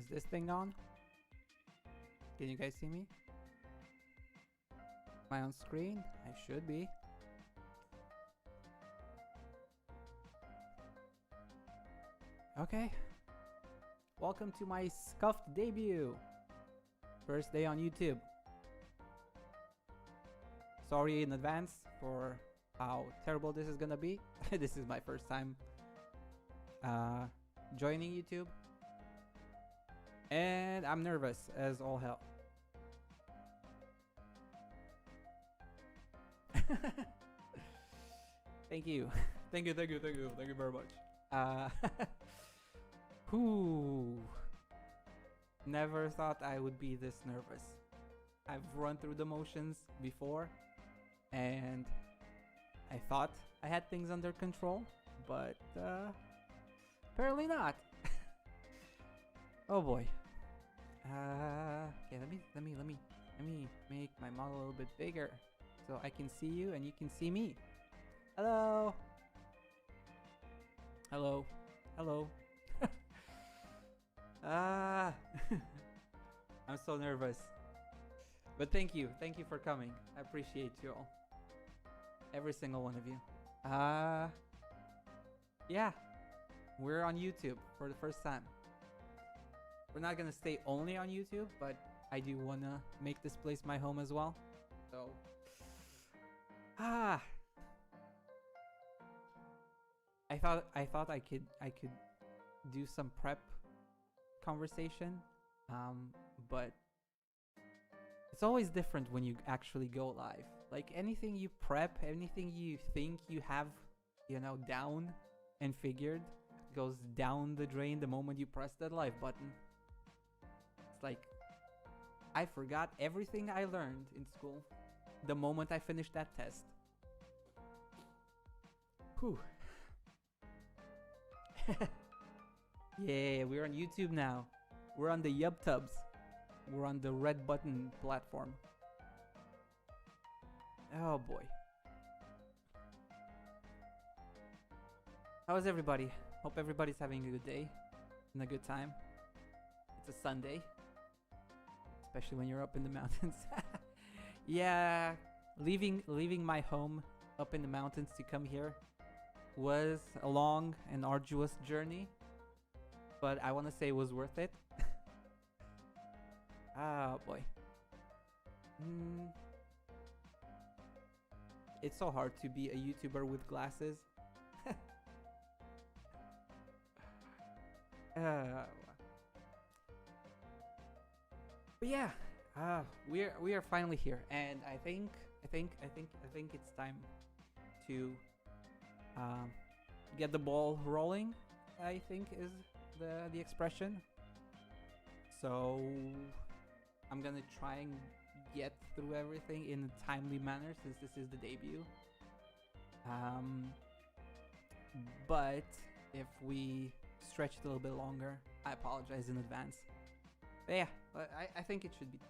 Is this thing on? Can you guys see me? Am I on screen? I should be. Okay. Welcome to my scuffed debut. First day on YouTube. Sorry in advance for how terrible this is gonna be. This is my first time joining YouTube. And I'm nervous as all hell. Thank you. Thank you very much. Whew. Never thought I would be this nervous. I've run through the motions before and I thought I had things under control, but apparently not. Oh boy. Okay, let me make my model a little bit bigger so I can see you and you can see me. Hello. Hello. I'm so nervous. But thank you for coming. I appreciate you all. Every single one of you. Yeah. We're on YouTube for the first time. We're not gonna stay only on YouTube, but I do wanna make this place my home as well. So I thought I could do some prep conversation, but it's always different when you actually go live. Like anything you prep, anything you think you have, down and figured goes down the drain the moment you press that live button. It's like I forgot everything I learned in school the moment I finished that test. Whew. Yeah, we're on YouTube now. We're on the YubTubs. We're on the red button platform. Oh boy. How is everybody? Hope everybody's having a good day and a good time. It's a Sunday. Especially when you're up in the mountains. Yeah, leaving my home up in the mountains to come here was a long and arduous journey, but I want to say it was worth it. Oh boy. It's so hard to be a YouTuber with glasses. But yeah, we are finally here, and I think it's time to get the ball rolling. I think is the expression. So I'm gonna try and get through everything in a timely manner since this is the debut. But if we stretch it a little bit longer, I apologize in advance. But yeah, I think it should be.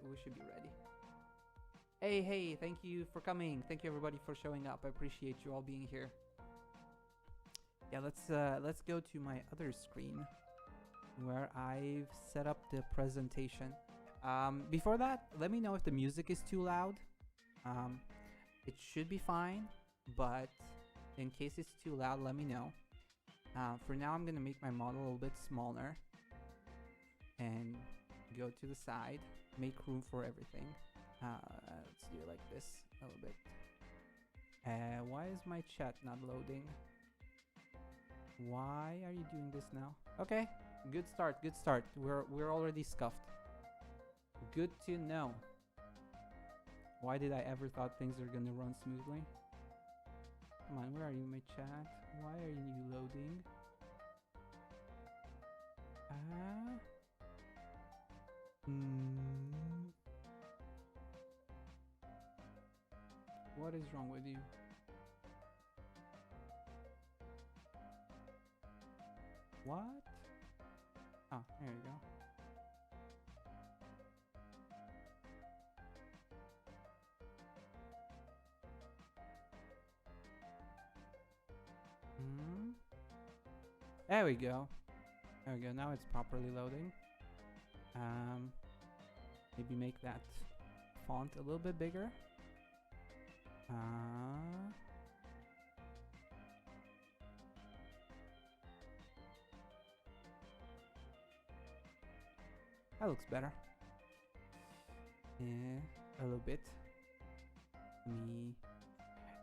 We should be ready. Hey! Thank you for coming. Thank you everybody for showing up. I appreciate you all being here. Yeah, let's go to my other screen where I've set up the presentation. Before that, let me know if the music is too loud. It should be fine, but in case it's too loud, let me know. For now, I'm gonna make my model a little bit smaller and go to the side, make room for everything. Let's do it like this a little bit. Why is my chat not loading? Why are you doing this now? Okay, good start. We're already scuffed. Good to know. Why did I ever thought things are gonna run smoothly? Come on, where are you, my chat? Why are you loading? What is wrong with you? What? Oh, there you go. There we go. Now it's properly loading. Maybe make that font a little bit bigger. That looks better. Yeah, a little bit.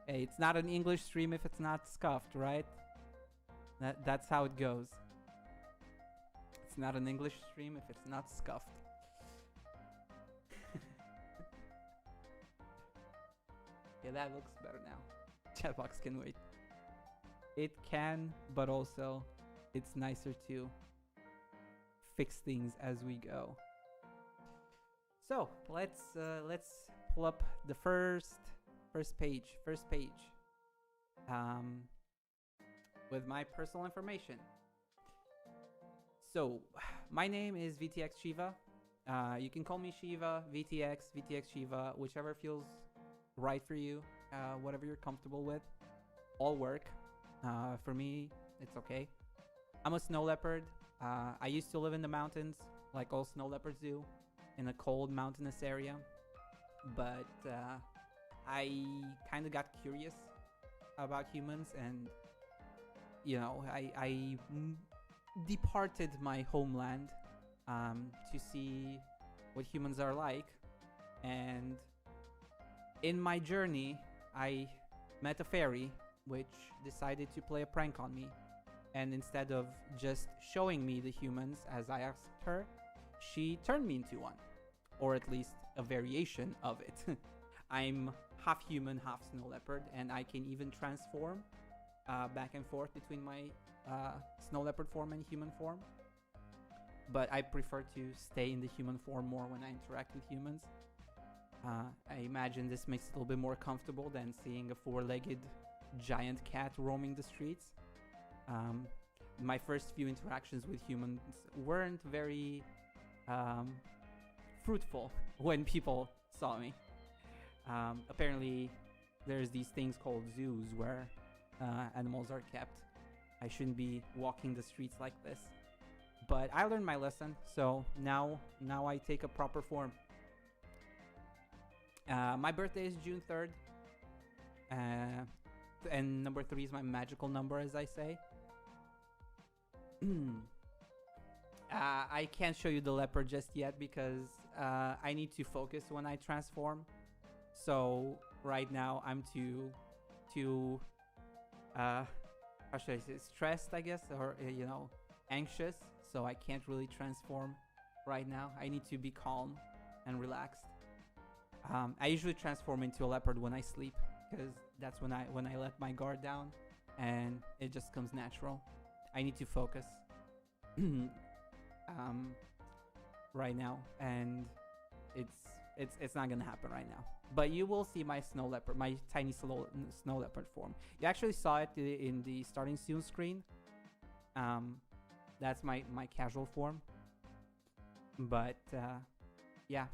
Hey, it's not an English stream if it's not scuffed, right? That's how it goes. It's not an English stream if it's not scuffed. Yeah, that looks better now. Chatbox can wait. It can, but also it's nicer to fix things as we go. So let's pull up the first page with my personal information. So my name is VTX Shiva. You can call me Shiva, VTX Shiva, whichever feels right for you, whatever you're comfortable with. All work. For me, it's okay. I'm a snow leopard. I used to live in the mountains, like all snow leopards do, in a cold mountainous area. But I kind of got curious about humans, and you know, I departed my homeland to see what humans are like. And in my journey, I met a fairy which decided to play a prank on me. And instead of just showing me the humans as I asked her, she turned me into one, or at least a variation of it. I'm half human, half snow leopard, and I can even transform back and forth between my snow leopard form and human form. But I prefer to stay in the human form more when I interact with humans. I imagine this makes it a little bit more comfortable than seeing a four-legged giant cat roaming the streets. My first few interactions with humans weren't very fruitful when people saw me. Apparently, there's these things called zoos where animals are kept. I shouldn't be walking the streets like this. But I learned my lesson, so now I take a proper form. My birthday is June 3rd. And number 3 is my magical number, as I say. I can't show you the leopard just yet because I need to focus when I transform. So right now I'm too how should I say, stressed, I guess, or anxious. So I can't really transform right now. I need to be calm and relaxed. I usually transform into a leopard when I sleep because that's when I let my guard down and it just comes natural. I need to focus right now, and it's not gonna happen right now. But you will see my snow leopard, my tiny snow leopard form. You actually saw it in the starting soon screen. That's my casual form. But yeah,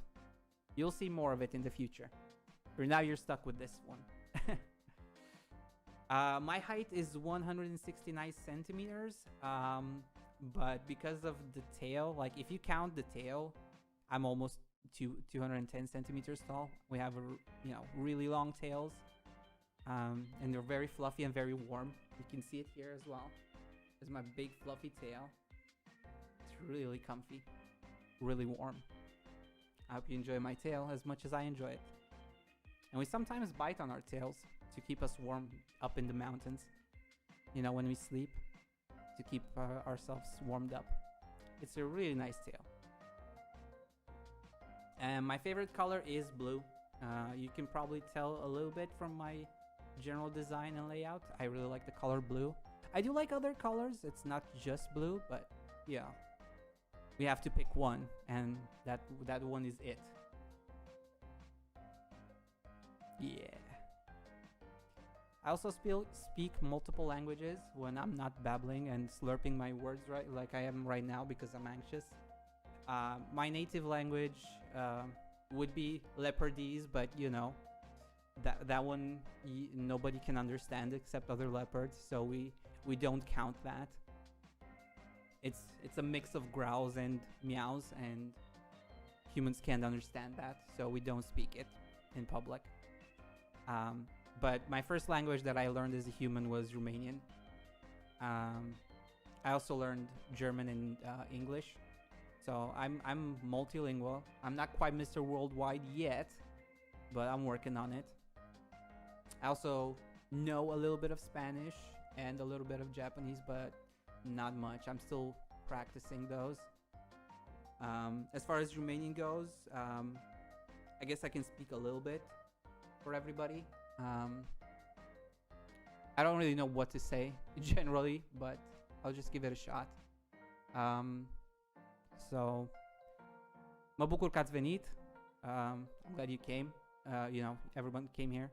you'll see more of it in the future. For now, you're stuck with this one. My height is 169 centimeters. But because of the tail, like if you count the tail, I'm almost 210 centimeters tall. We have really long tails, and they're very fluffy and very warm. You can see it here as well. There's my big fluffy tail. It's really comfy, really warm. I hope you enjoy my tail as much as I enjoy it. And we sometimes bite on our tails to keep us warm up in the mountains. When we sleep, to keep ourselves warmed up. It's a really nice tail. And my favorite color is blue. You can probably tell a little bit from my general design and layout. I really like the color blue. I do like other colors. It's not just blue, but yeah. We have to pick one, and that one is it. Yeah. I also speak multiple languages when I'm not babbling and slurping my words right like I am right now because I'm anxious. My native language would be Leopardese, but that one nobody can understand except other leopards, so we don't count that. It's a mix of growls and meows, and humans can't understand that, so we don't speak it in public. But my first language that I learned as a human was Romanian. I also learned German and English, so I'm multilingual. I'm not quite Mr. Worldwide yet, but I'm working on it. I also know a little bit of Spanish and a little bit of Japanese, but not much. I'm still practicing those. As far as Romanian goes, I guess I can speak a little bit for everybody. I don't really know what to say generally, but I'll just give it a shot. So, mă bucur că ați venit. I'm glad you came. Everyone came here.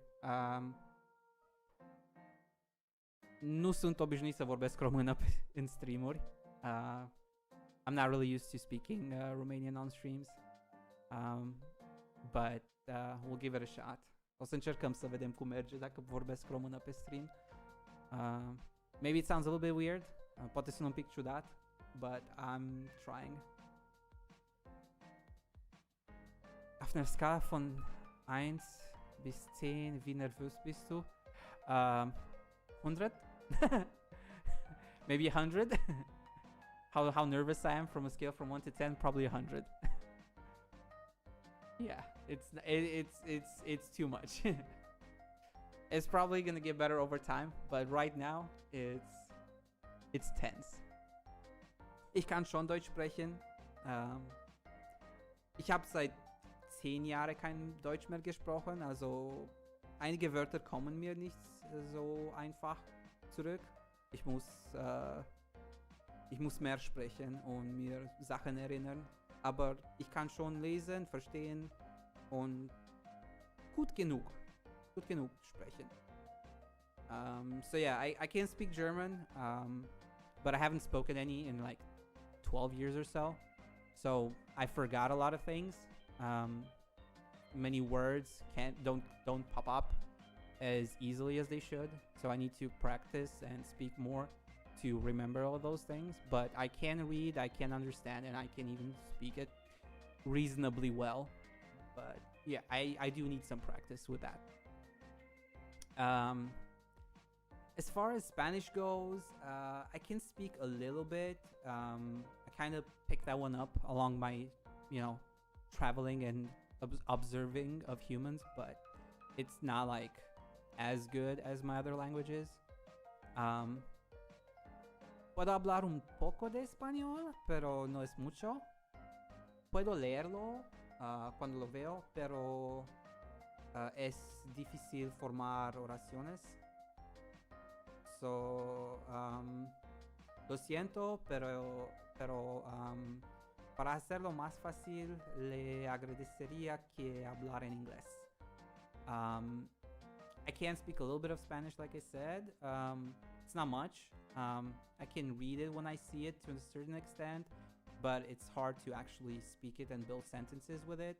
Nu sunt obișnuit să vorbesc română în streamuri. I'm not really used to speaking Romanian on streams. But we'll give it a shot. O să încercăm să vedem cum merge dacă vorbesc română pe stream. Maybe it sounds a little bit weird. Poate sună un pic ciudat, but I'm trying. Auf einer Skala von 1 bis 10, wie nervös bist du? 100? Maybe 100? How nervous I am from a scale from 1 to 10? Probably 100. Yeah, it's too much. It's probably gonna get better over time, but right now it's tense. Ich kann schon Deutsch sprechen. Ich habe seit 10 Jahren kein Deutsch mehr gesprochen, also einige Wörter kommen mir nicht so einfach zurück. Ich muss mehr sprechen und mir Sachen erinnern, aber ich kann schon lesen, verstehen und gut genug sprechen. So yeah, I can speak German, but I haven't spoken any in like 12 years or so. So I forgot a lot of things. Many words don't pop up as easily as they should. So I need to practice and speak more to remember all those things. But I can read, I can understand, and I can even speak it reasonably well. But yeah, I do need some practice with that. As far as Spanish goes, I can speak a little bit. I kind of picked that one up along my, traveling and observing of humans, but it's not like as good as my other languages. Puedo hablar un poco de español, pero no es mucho. Puedo leerlo cuando lo veo, pero es difícil formar oraciones. So, lo siento, pero para hacerlo más fácil, le agradecería que hablar en inglés. I can speak a little bit of Spanish, like I said. It's not much. I can read it when I see it to a certain extent, but it's hard to actually speak it and build sentences with it.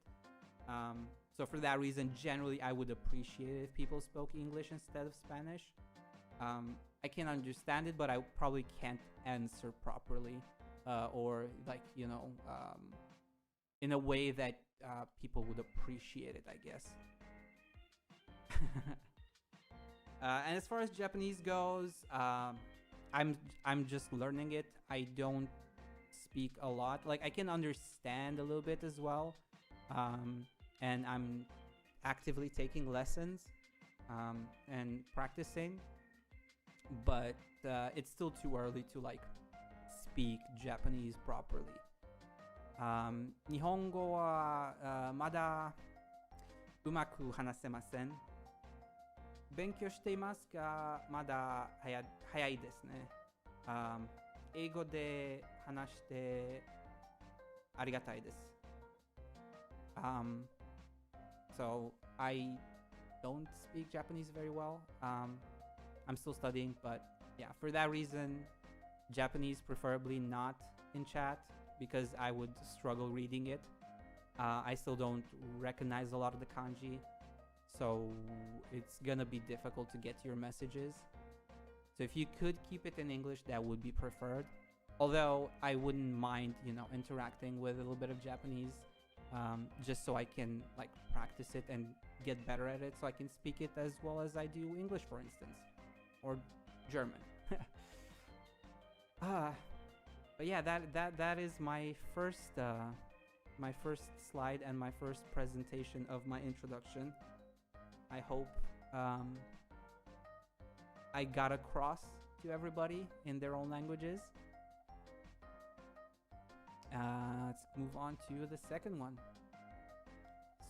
So for that reason, generally, I would appreciate it if people spoke English instead of Spanish. I can understand it, but I probably can't answer properly, or like, in a way that people would appreciate it, I guess. And as far as Japanese goes, I'm just learning it. I don't speak a lot. Like, I can understand a little bit as well, and I'm actively taking lessons and practicing. But it's still too early to like speak Japanese properly. Nihongo wa mada umaku hanasemasen. Benkyou shite imasu ga mada hayai desu ne. Eigo de hanashite arigatai desu. So I don't speak Japanese very well. I'm still studying, but yeah, for that reason, Japanese preferably not in chat, because I would struggle reading it. I still don't recognize a lot of the kanji, so it's gonna be difficult to get your messages. So if you could keep it in English, that would be preferred. Although I wouldn't mind, interacting with a little bit of Japanese just so I can like practice it and get better at it, so I can speak it as well as I do English, for instance, or German. But yeah, that is my first slide and my first presentation of my introduction. I hope I got across to everybody in their own languages. Let's move on to the second one.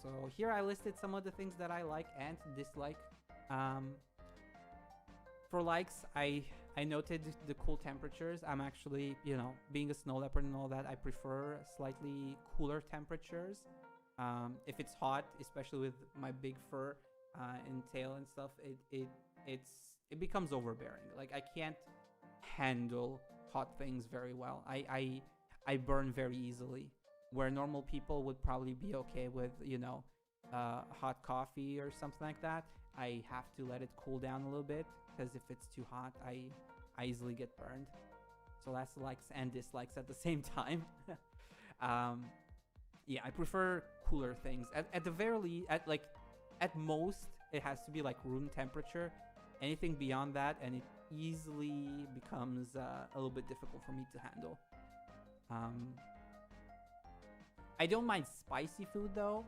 So here I listed some of the things that I like and dislike. For likes, I noted the cool temperatures. I'm actually, you know, being a snow leopard and all that, I prefer slightly cooler temperatures. If it's hot, especially with my big fur and tail and stuff, it becomes overbearing. Like, I can't handle hot things very well. I burn very easily, where normal people would probably be okay with, you know, hot coffee or something like that. I have to let it cool down a little bit, because if it's too hot, I easily get burned. So that's likes and dislikes at the same time. Yeah, I prefer cooler things. At the very least, at most, it has to be like room temperature. Anything beyond that, and it easily becomes a little bit difficult for me to handle. I don't mind spicy food though.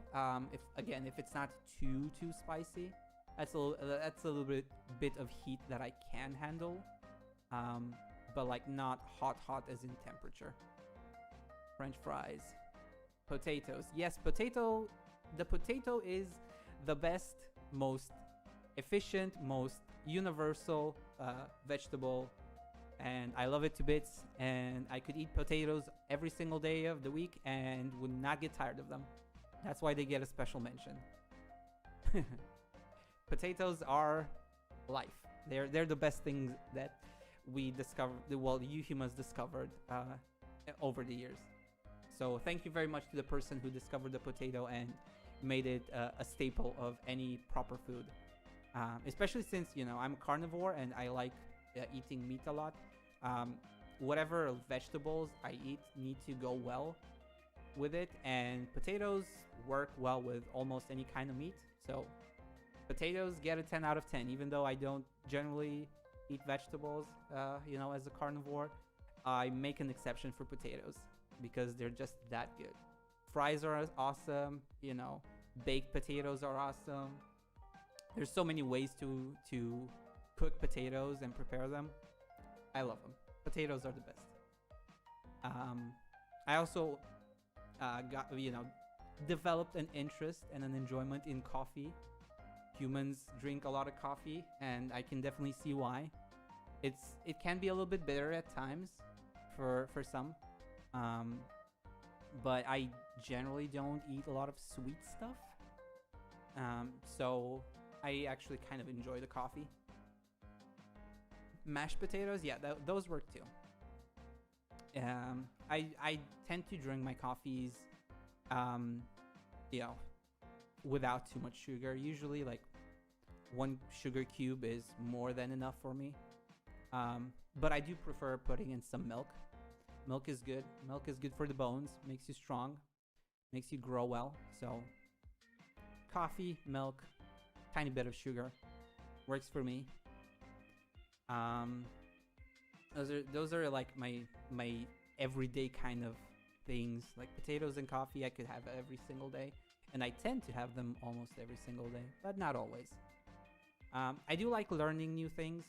If it's not too spicy, that's a little bit of heat that I can handle. But like not hot as in temperature. French fries, potatoes. Yes, potato. The potato is the best, most efficient, most universal vegetable, and I love it to bits, and I could eat potatoes every single day of the week and would not get tired of them. That's why they get a special mention. Potatoes are life. They're the best things that we discovered, well, you humans discovered over the years. So thank you very much to the person who discovered the potato and made it a staple of any proper food. Especially since, you know, I'm a carnivore and I like eating meat a lot. Whatever vegetables I eat need to go well with it, and potatoes work well with almost any kind of meat. So potatoes get a 10 out of 10, even though I don't generally eat vegetables, you know, as a carnivore. I make an exception for potatoes because they're just that good. Fries are awesome, you know, baked potatoes are awesome. There's so many ways to cook potatoes and prepare them. I love them. Potatoes are the best. I also developed an interest and an enjoyment in coffee. Humans drink a lot of coffee, and I can definitely see why. It can be a little bit bitter at times for some. But I generally don't eat a lot of sweet stuff. So I actually kind of enjoy the coffee. Mashed potatoes, yeah, those work too. I tend to drink my coffees, without too much sugar. Usually, like, one sugar cube is more than enough for me. But I do prefer putting in some milk. Milk is good. Milk is good for the bones. Makes you strong. Makes you grow well. So, coffee, milk, tiny bit of sugar works for me. Those are like my everyday kind of things. Like potatoes and coffee, I could have every single day, and I tend to have them almost every single day, but not always. I do like learning new things.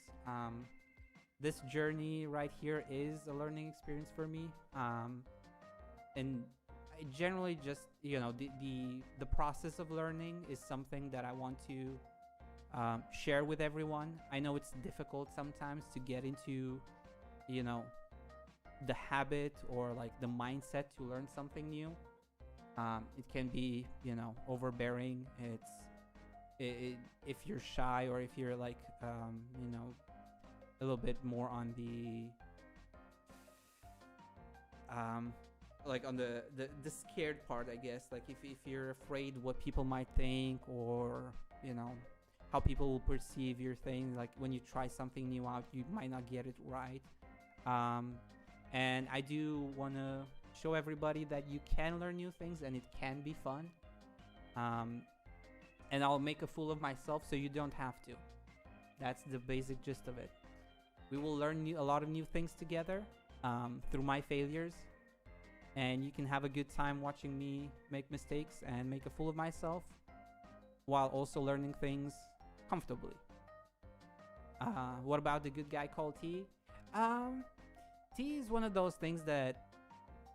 This journey right here is a learning experience for me, and I generally just, you know, the process of learning is something that I want to share with everyone. I know it's difficult sometimes to get into, you know, the habit or like the mindset to learn something new. It can be, you know, overbearing. If you're shy, or if you're like, you know, a little bit more on the like on the scared part, I guess. Like if you're afraid what people might think, or, you know, how people will perceive your thing. Like when you try something new out, you might not get it right. And I do want to show everybody that you can learn new things and it can be fun. And I'll make a fool of myself so you don't have to. That's the basic gist of it. We will learn a lot of new things together through my failures. And you can have a good time watching me make mistakes and make a fool of myself while also learning things comfortably. What about the good guy called T? Tea is one of those things that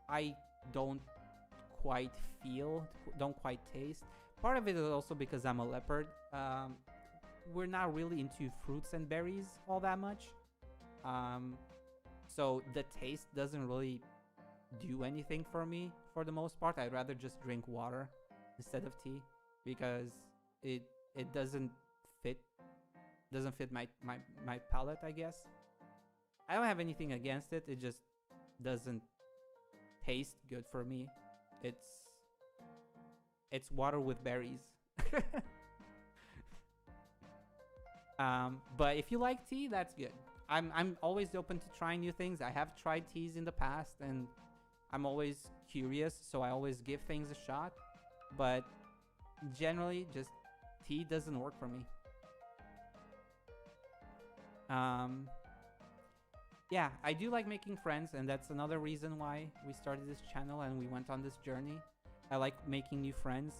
I don't quite feel, don't quite taste. Part of it is also because I'm a leopard. We're not really into fruits and berries all that much. So the taste doesn't really do anything for me for the most part. I'd rather just drink water instead of tea because it doesn't fit my palate, I guess. I don't have anything against it. It just doesn't taste good for me. It's water with berries. But if you like tea, that's good. I'm always open to trying new things. I have tried teas in the past and I'm always curious, so I always give things a shot. But generally, just tea doesn't work for me. Yeah, I do like making friends, and that's another reason why we started this channel and we went on this journey. I like making new friends.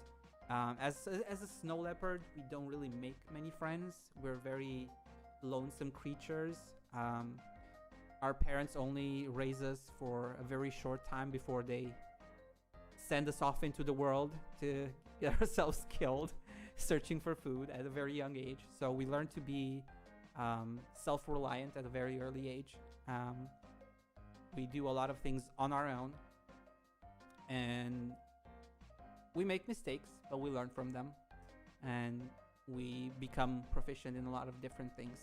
As a snow leopard, we don't really make many friends. We're very lonesome creatures. Our parents only raise us for a very short time before they send us off into the world to get ourselves killed, searching for food at a very young age. So we learn to be self-reliant at a very early age. We do a lot of things on our own, and we make mistakes, but we learn from them, and we become proficient in a lot of different things.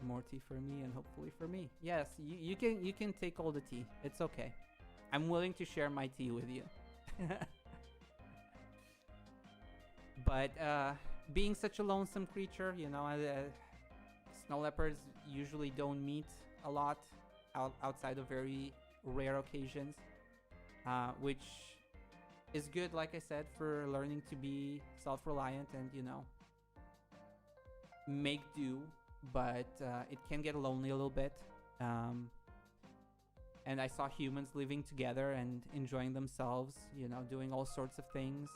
More tea for me and hopefully for me. Yes, you can take all the tea. It's okay. I'm willing to share my tea with you. But being such a lonesome creature, you know, snow leopards usually don't meet a lot outside of very rare occasions, which is good, like I said, for learning to be self-reliant and, you know, make do, but it can get lonely a little bit. And I saw humans living together and enjoying themselves, you know, doing all sorts of things,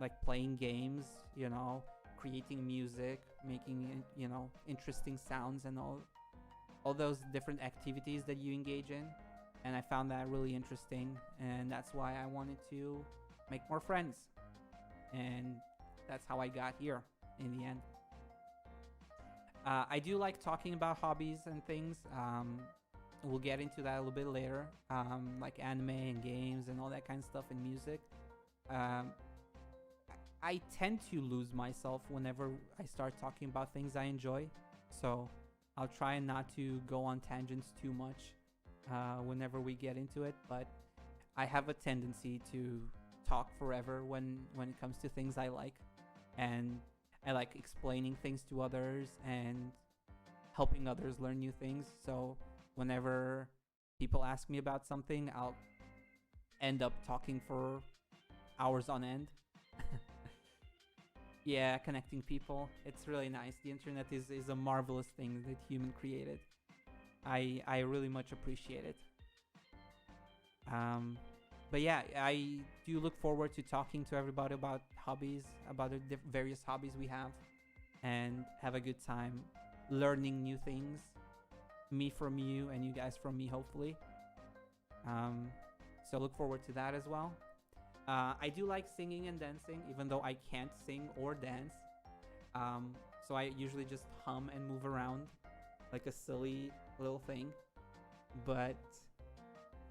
like playing games, you know, creating music, making, you know, interesting sounds and all those different activities that you engage in. And I found that really interesting, and that's why I wanted to make more friends. And that's how I got here in the end. I do like talking about hobbies and things. We'll get into that a little bit later, like anime and games and all that kind of stuff and music. I tend to lose myself whenever I start talking about things I enjoy, so I'll try not to go on tangents too much whenever we get into it, but I have a tendency to talk forever when it comes to things I like, and I like explaining things to others and helping others learn new things. So whenever people ask me about something, I'll end up talking for hours on end. Yeah, connecting people. It's really nice. The internet is a marvelous thing that human created. I really much appreciate it. But yeah, I do look forward to talking to everybody about hobbies, about the various hobbies we have, and have a good time learning new things. Me from you and you guys from me, hopefully. So look forward to that as well. I do like singing and dancing, even though I can't sing or dance. So I usually just hum and move around like a silly little thing. But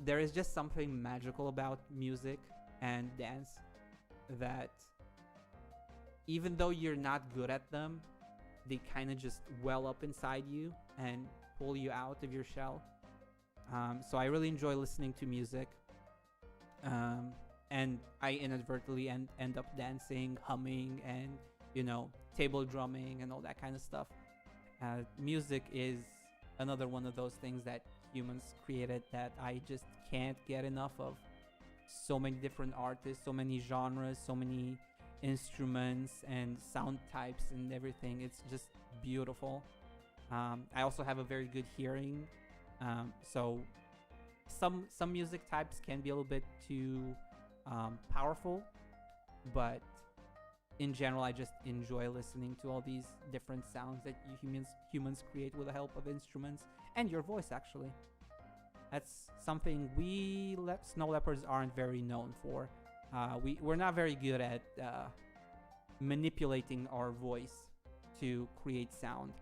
there is just something magical about music and dance that even though you're not good at them, they kind of just well up inside you and pull you out of your shell. So I really enjoy listening to music. And I inadvertently end up dancing, humming, and, you know, table drumming and all that kind of stuff. Music is another one of those things that humans created that I just can't get enough of. So many different artists, so many genres, so many instruments and sound types and everything. It's just beautiful. I also have a very good hearing, so some music types can be a little bit too powerful, but in general, I just enjoy listening to all these different sounds that humans create with the help of instruments and your voice, actually. That's something we snow leopards aren't very known for. We're not very good at manipulating our voice to create sound.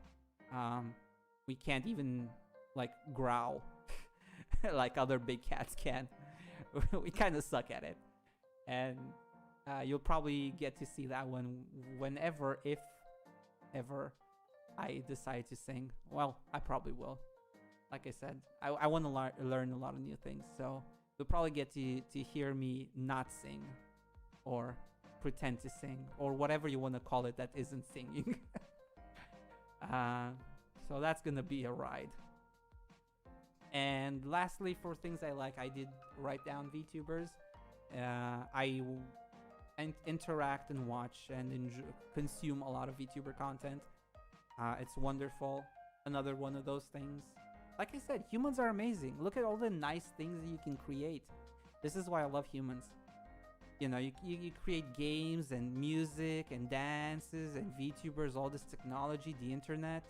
We can't even like growl like other big cats can. We kind of suck at it, and you'll probably get to see that whenever, if ever, I decide to sing. Well, I probably will. Like I said, I want to learn a lot of new things, so you'll probably get to hear me not sing, or pretend to sing, or whatever you want to call it that isn't singing. So that's gonna be a ride. And lastly, for things I like, I did write down VTubers. I interact and watch and consume a lot of VTuber content. It's wonderful. Another one of those things. Like I said, humans are amazing. Look at all the nice things that you can create. This is why I love humans. You know, you create games and music and dances and VTubers, all this technology, the internet.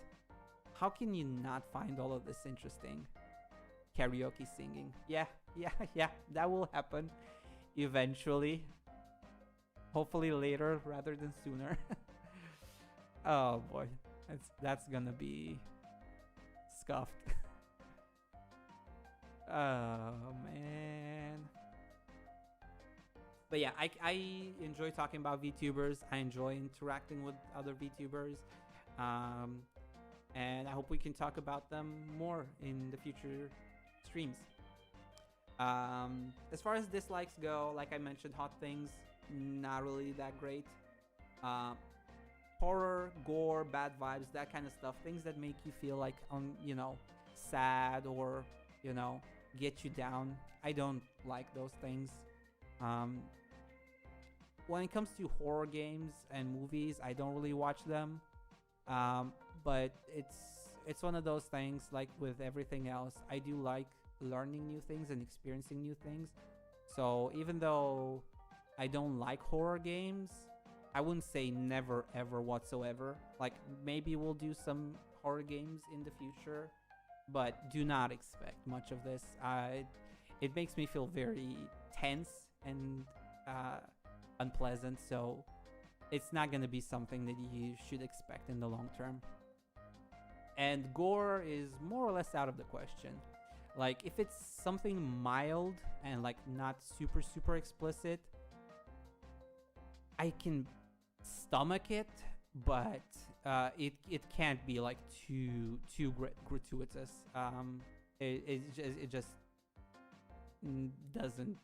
How can you not find all of this interesting? Karaoke singing. Yeah, that will happen eventually. Hopefully later rather than sooner. Oh boy, that's gonna be scuffed. Oh man. But yeah, I enjoy talking about VTubers. I enjoy interacting with other VTubers. And I hope we can talk about them more in the future streams. As far as dislikes go, like I mentioned, hot things, not really that great. Horror, gore, bad vibes, that kind of stuff, things that make you feel like sad or get you down. I don't like those things. When it comes to horror games and movies, I don't really watch them. But it's one of those things, like with everything else. I do like learning new things and experiencing new things. So even though I don't like horror games, I wouldn't say never ever whatsoever. Like maybe we'll do some horror games in the future, but do not expect much of this. It makes me feel very tense and unpleasant, so it's not going to be something that you should expect in the long term. And gore is more or less out of the question. Like if it's something mild and like not super explicit, I can stomach it, but it can't be like too gratuitous. It just doesn't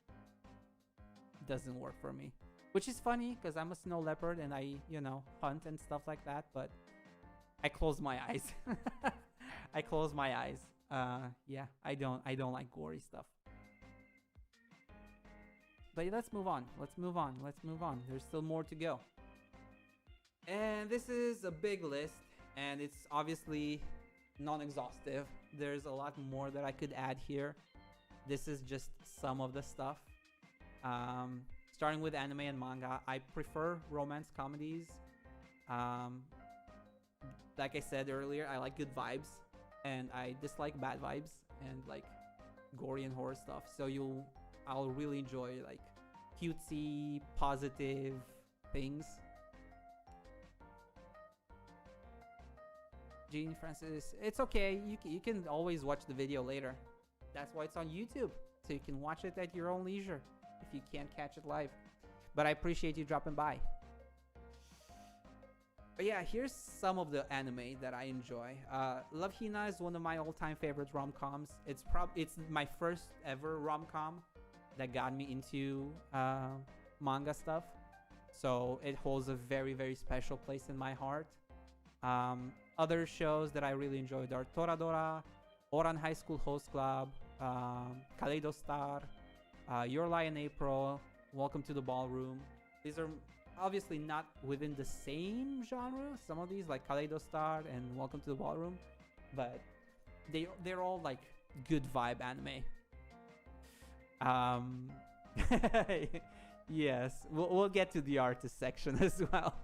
work for me, which is funny because I'm a snow leopard and I hunt and stuff like that, but I close my eyes. I close my eyes. Yeah, I don't like gory stuff. But let's move on. Let's move on. There's still more to go. And this is a big list, and it's obviously non-exhaustive. There's a lot more that I could add here. This is just some of the stuff. Starting with anime and manga, I prefer romance comedies. Like I said earlier, I like good vibes, and I dislike bad vibes and like gory and horror stuff. So I'll really enjoy like cutesy, positive things. Jeannie Francis, it's okay. You can always watch the video later. That's why it's on YouTube, so you can watch it at your own leisure if you can't catch it live. But I appreciate you dropping by. But yeah, here's some of the anime that I enjoy. Love Hina is one of my all-time favorite rom-coms. It's my first ever rom-com that got me into manga stuff. So it holds a very special place in my heart. Other shows that I really enjoyed are Toradora Oran High School Host Club, Kaleido Star, Your Lie in April, Welcome to the Ballroom. These are obviously not within the same genre. Some of these, like Kaleido Star and Welcome to the Ballroom, but they're all like good vibe anime. Yes, we'll get to the artist section as well.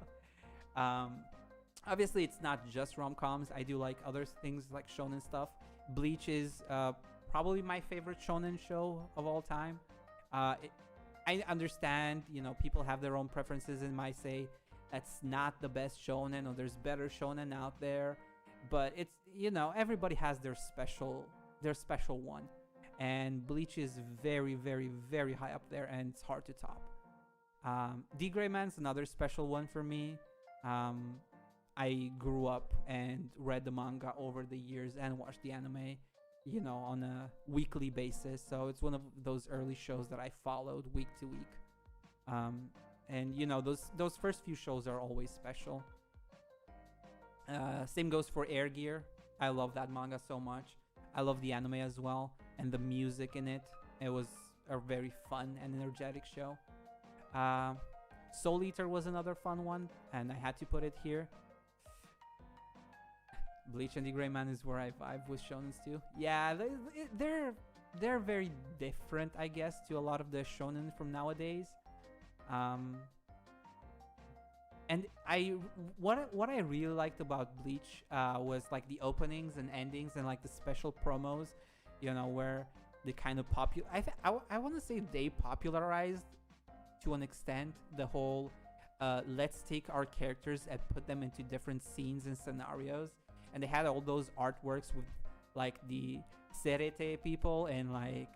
Obviously, it's not just rom-coms. I do like other things like shonen stuff. Bleach is probably my favorite shonen show of all time. I understand, people have their own preferences and might say that's not the best shonen or there's better shonen out there. But it's, everybody has their special one. And Bleach is very, very, very high up there, and it's hard to top. D. Gray Man's another special one for me. I grew up and read the manga over the years and watched the anime, on a weekly basis. So it's one of those early shows that I followed week to week. And those first few shows are always special. Same goes for Air Gear. I love that manga so much. I love the anime as well, and the music in it. It was a very fun and energetic show. Soul Eater was another fun one, and I had to put it here. Bleach and the Gray Man is where I vibe with shonens too. Yeah, they're very different, I guess, to a lot of the shonen from nowadays. And what I really liked about Bleach was like the openings and endings and like the special promos, where they kind of I want to say they popularized to an extent the whole let's take our characters and put them into different scenes and scenarios. And they had all those artworks with like the serete people and like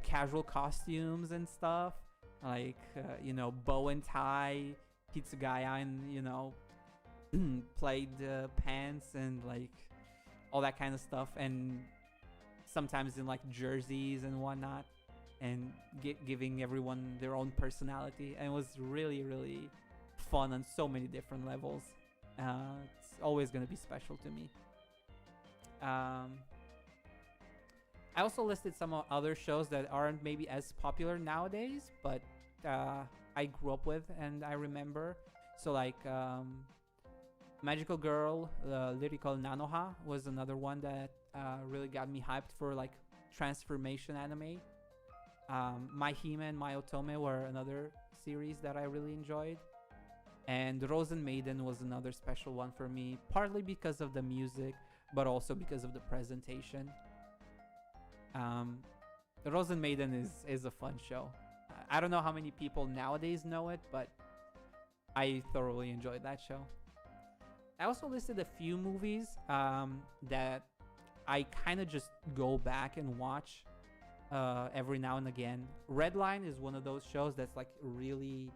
casual costumes and stuff, like bow and tie Hitsugaya and played pants and like all that kind of stuff, and sometimes in like jerseys and whatnot, and giving everyone their own personality. And it was really, really fun on so many different levels. It's always going to be special to me. I also listed some other shows that aren't maybe as popular nowadays, but I grew up with and I remember. So like Magical Girl, Lyrical Nanoha was another one that really got me hyped for like transformation anime. My Hime and My Otome were another series that I really enjoyed. And Rosen Maiden was another special one for me, partly because of the music, but also because of the presentation. Rosen Maiden is a fun show. I don't know how many people nowadays know it, but I thoroughly enjoyed that show. I also listed a few movies that I kind of just go back and watch every now and again. Redline is one of those shows that's like really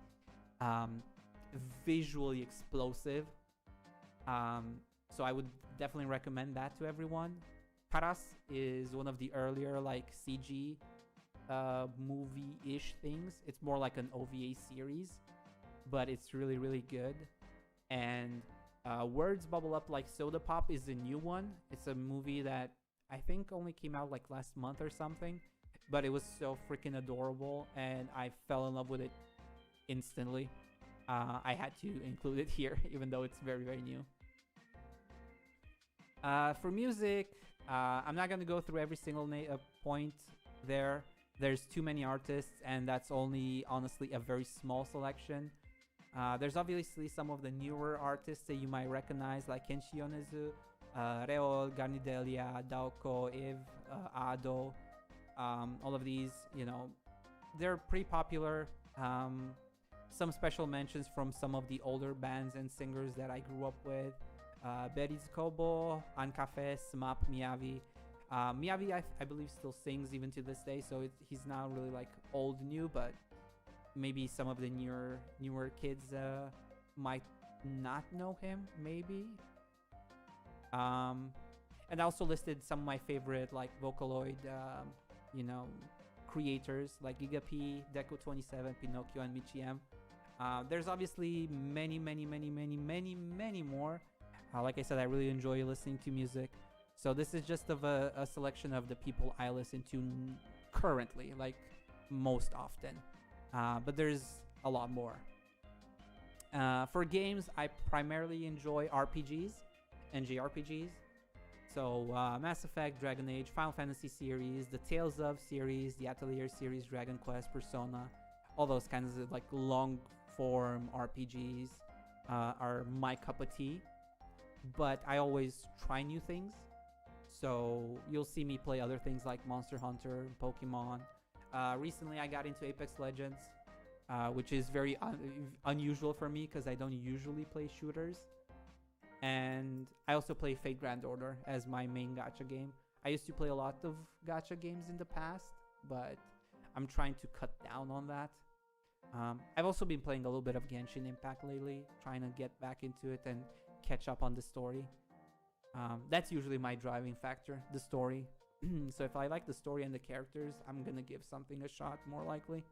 visually explosive. So I would definitely recommend that to everyone. Paras is one of the earlier like CG movie-ish things. It's more like an OVA series, but it's really, really good. And Words Bubble Up Like Soda Pop is a new one. It's a movie that I think only came out like last month or something, but it was so freaking adorable and I fell in love with it instantly. I had to include it here, even though it's very, very new. For music, I'm not going to go through every single point there. There's too many artists, and that's only, honestly, a very small selection. There's obviously some of the newer artists that you might recognize, like Kenshi Yonezu, Reo, Garnidelia, Daoko, Eve, Ado. All of these, they're pretty popular. Some special mentions from some of the older bands and singers that I grew up with. Beriz Kobo, Ancafe, Smap, Miyavi. Miyavi, I believe, still sings even to this day, so he's not really like old new, but maybe some of the newer kids might not know him, maybe. And I also listed some of my favorite like Vocaloid, creators like Giga P, Deku27, Pinocchio, and Michiem. There's obviously many more. Like I said, I really enjoy listening to music. So this is just of a selection of the people I listen to currently, like most often. But there's a lot more. For games, I primarily enjoy RPGs and JRPGs. So Mass Effect, Dragon Age, Final Fantasy series, the Tales of series, the Atelier series, Dragon Quest, Persona, all those kinds of like long form RPGs are my cup of tea. But I always try new things. So you'll see me play other things like Monster Hunter, Pokemon. Recently I got into Apex Legends, which is very unusual for me because I don't usually play shooters. And I also play Fate Grand Order as my main gacha game. I used to play a lot of gacha games in the past, but I'm trying to cut down on that. I've also been playing a little bit of Genshin Impact lately, trying to get back into it and catch up on the story. That's usually my driving factor, the story. So if I like the story and the characters, I'm gonna give something a shot, more likely.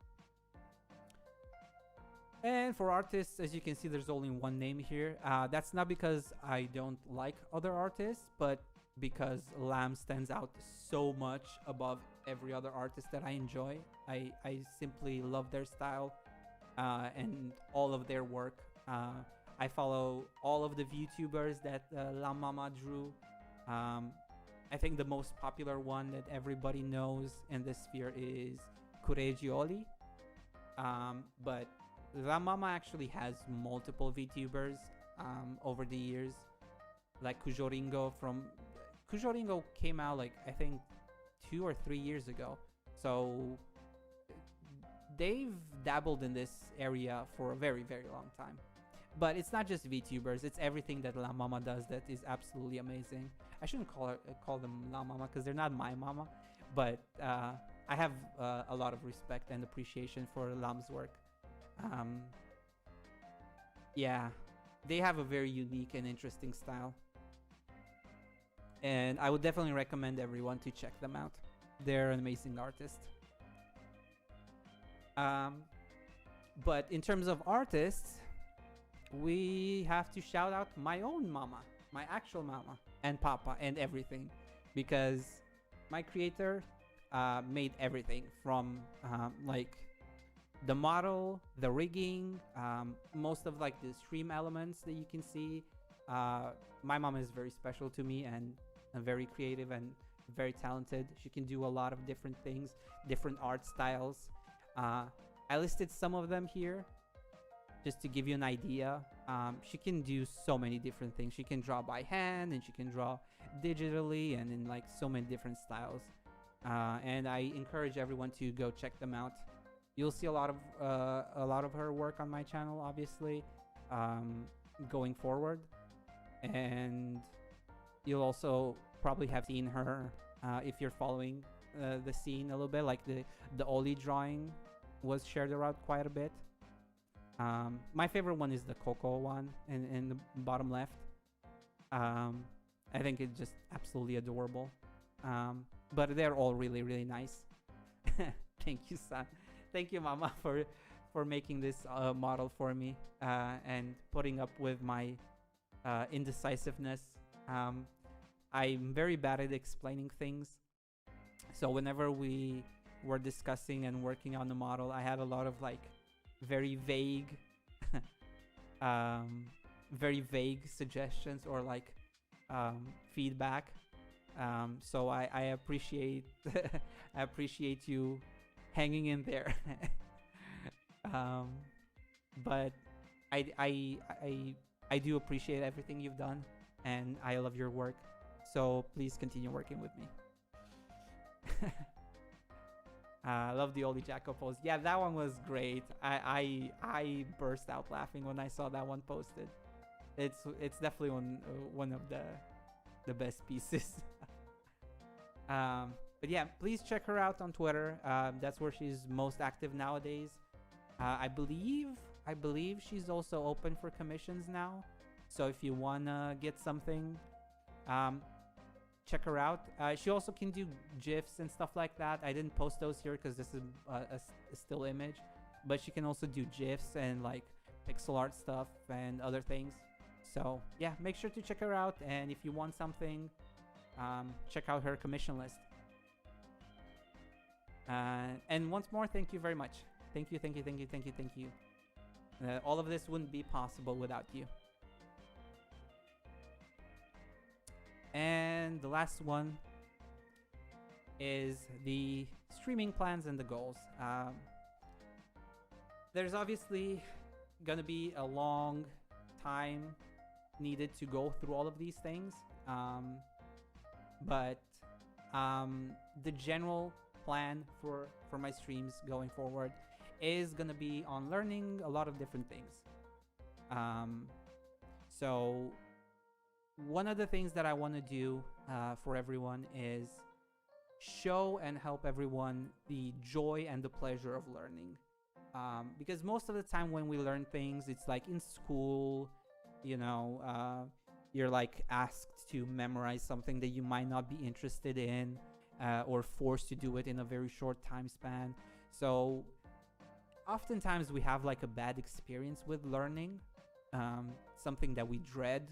And for artists, as you can see, there's only one name here. That's not because I don't like other artists, but because Lamb stands out so much above every other artist that I enjoy. I simply love their style and all of their work. I follow all of the VTubers that La Mama drew. I think the most popular one that everybody knows in this sphere is Kuregioli. But La Mama actually has multiple VTubers over the years. Like Kujoringo came out like I think 2 or 3 years ago. So they've dabbled in this area for a very, very long time. But it's not just VTubers, it's everything that La Mama does that is absolutely amazing. I shouldn't call them La Mama because they're not my mama, but I have a lot of respect and appreciation for Lam's work. Yeah, they have a very unique and interesting style. And I would definitely recommend everyone to check them out. They're an amazing artist. But in terms of artists, we have to shout out my own mama, my actual mama and papa and everything, because my creator made everything from like the model, the rigging, most of like the stream elements that you can see. My mom is very special to me and very creative and very talented. She can do a lot of different things, different art styles. I listed some of them here just to give you an idea. She can do so many different things. She can draw by hand and she can draw digitally and in like so many different styles. And I encourage everyone to go check them out. You'll see a lot of her work on my channel, obviously, going forward. And you'll also probably have seen her if you're following the scene a little bit, like the Oli drawing was shared around quite a bit. My favorite one is the Coco one in the bottom left. I think it's just absolutely adorable. But they're all really, really nice. Thank you, son. Thank you, Mama, for making this model for me and putting up with my indecisiveness. I'm very bad at explaining things. So whenever we were discussing and working on the model, I had a lot of like very vague suggestions or like feedback. So I appreciate I appreciate you hanging in there. But I do appreciate everything you've done and I love your work. So please continue working with me. I love the Oli Jacko post. Yeah, that one was great. I burst out laughing when I saw that one posted. It's definitely one of the best pieces. But yeah, please check her out on Twitter. That's where she's most active nowadays. I believe she's also open for commissions now. So if you wanna get something, check her out. She also can do GIFs and stuff like that. I didn't post those here because this is a still image, but she can also do GIFs and like pixel art stuff and other things. So yeah, make sure to check her out. And if you want something, check out her commission list. And once more, thank you very much. Thank you. All of this wouldn't be possible without you. And the last one is the streaming plans and the goals. There's obviously gonna be a long time needed to go through all of these things, but the general plan for my streams going forward is gonna be on learning a lot of different things. So one of the things that I want to do for everyone is show and help everyone the joy and the pleasure of learning, because most of the time when we learn things, it's like in school, you're like asked to memorize something that you might not be interested in, or forced to do it in a very short time span. So oftentimes we have like a bad experience with learning, something that we dread.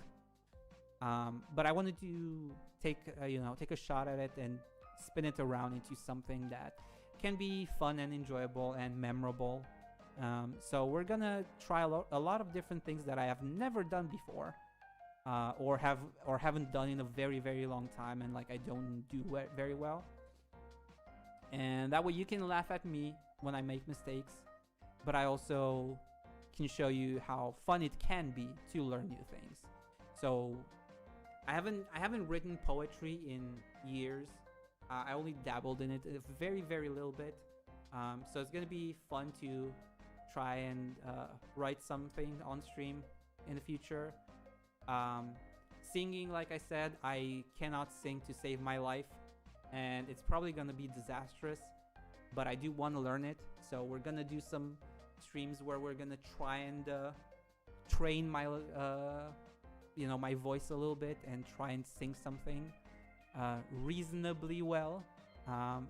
But I wanted to take a shot at it and spin it around into something that can be fun and enjoyable and memorable. So we're gonna try a lot of different things that I have never done before, or haven't done in a very, very long time, and like I don't do very well. And that way you can laugh at me when I make mistakes, but I also can show you how fun it can be to learn new things. So I haven't written poetry in years. I only dabbled in it a very, very little bit. So it's gonna be fun to try and write something on stream in the future. Singing, like I said, I cannot sing to save my life, and it's probably gonna be disastrous, but I do want to learn it. So we're gonna do some streams where we're gonna try and train my my voice a little bit and try and sing something reasonably well,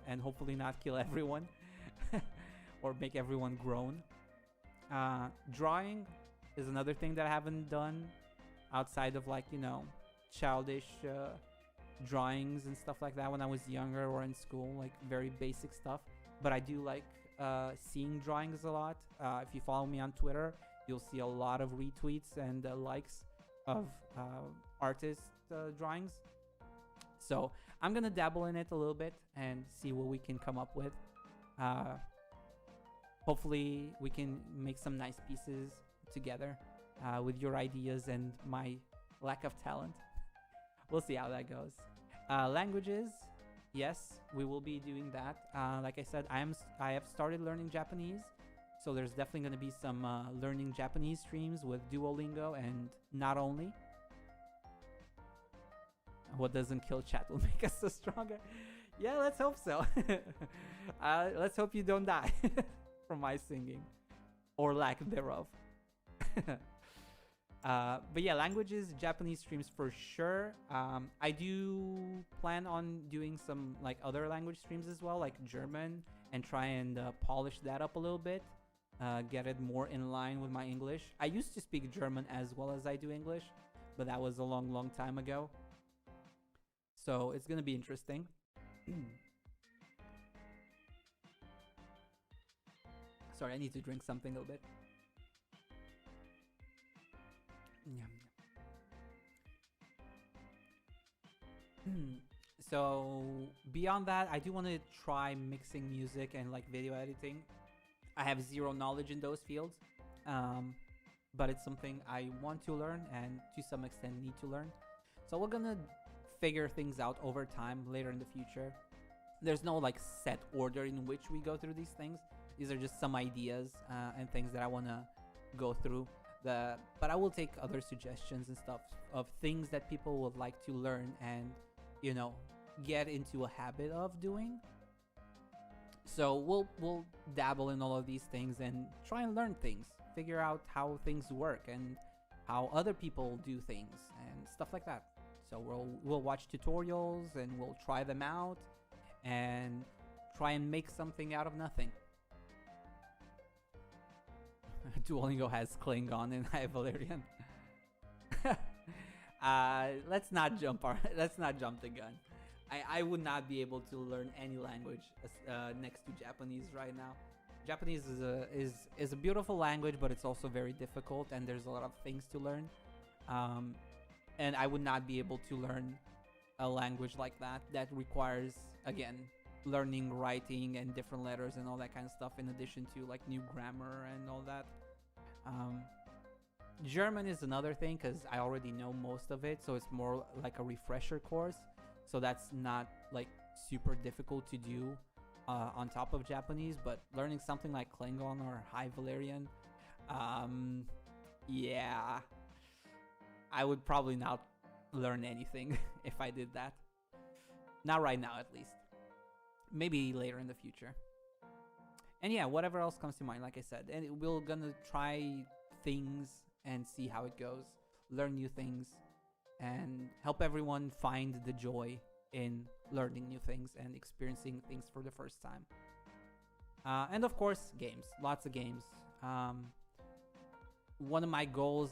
and hopefully not kill everyone or make everyone groan. Drawing is another thing that I haven't done outside of like childish drawings and stuff like that when I was younger or in school, like very basic stuff. But I do like seeing drawings a lot. If you follow me on Twitter, you'll see a lot of retweets and likes of artist drawings. So I'm gonna dabble in it a little bit and see what we can come up with. Hopefully we can make some nice pieces together with your ideas and my lack of talent. We'll see how that goes. Languages, yes, we will be doing that. Like I said, I have started learning Japanese, so there's definitely going to be some learning Japanese streams with Duolingo, and not only. What doesn't kill chat will make us so stronger. Yeah, let's hope so. Let's hope you don't die from my singing or lack thereof. But yeah, languages, Japanese streams for sure. I do plan on doing some like other language streams as well, like German, and try and polish that up a little bit, get it more in line with my English. I used to speak German as well as I do English, but that was a long time ago. So it's gonna be interesting. Sorry, I need to drink something a little bit. So beyond that, I do want to try mixing music and like video editing. I have zero knowledge in those fields, but it's something I want to learn and to some extent need to learn. So we're gonna figure things out over time later in the future. There's no like set order in which we go through these things. These are just some ideas and things that I want to go through. But I will take other suggestions and stuff of things that people would like to learn and get into a habit of doing. So we'll dabble in all of these things and try and learn things, figure out how things work and how other people do things and stuff like that. So we'll watch tutorials and we'll try them out and try and make something out of nothing. Duolingo has Klingon and I have Valyrian. let's not jump the gun. I would not be able to learn any language next to Japanese right now. Japanese is a beautiful language, but it's also very difficult, and there's a lot of things to learn. And I would not be able to learn a language like that requires, again, learning writing and different letters and all that kind of stuff, in addition to like new grammar and all that. German is another thing because I already know most of it, so it's more like a refresher course. So that's not like super difficult to do on top of Japanese, but learning something like Klingon or High Valyrian, yeah, I would probably not learn anything if I did that. Not right now, at least. Maybe later in the future. And yeah, whatever else comes to mind, like I said. And we're gonna try things and see how it goes. Learn new things. And help everyone find the joy in learning new things and experiencing things for the first time. And of course, games. Lots of games. One of my goals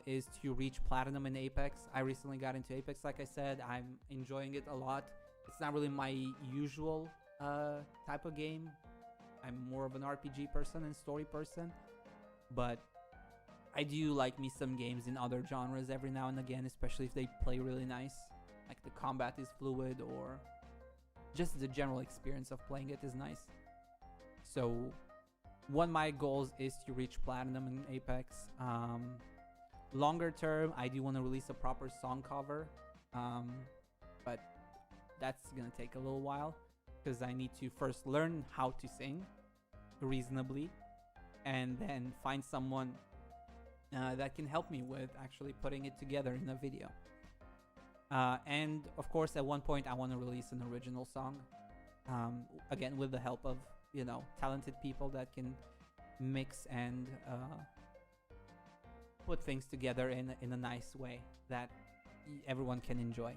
is to reach Platinum in Apex. I recently got into Apex, like I said. I'm enjoying it a lot. It's not really my usual type of game. I'm more of an RPG person and story person. But I do like me some games in other genres every now and again, especially if they play really nice. Like the combat is fluid, or just the general experience of playing it is nice. So one of my goals is to reach Platinum in Apex. Longer term, I do want to release a proper song cover. But that's gonna take a little while, because I need to first learn how to sing reasonably, and then find someone that can help me with actually putting it together in a video. And of course, at one point I want to release an original song, again with the help of, you know, talented people that can mix and put things together in a nice way that everyone can enjoy.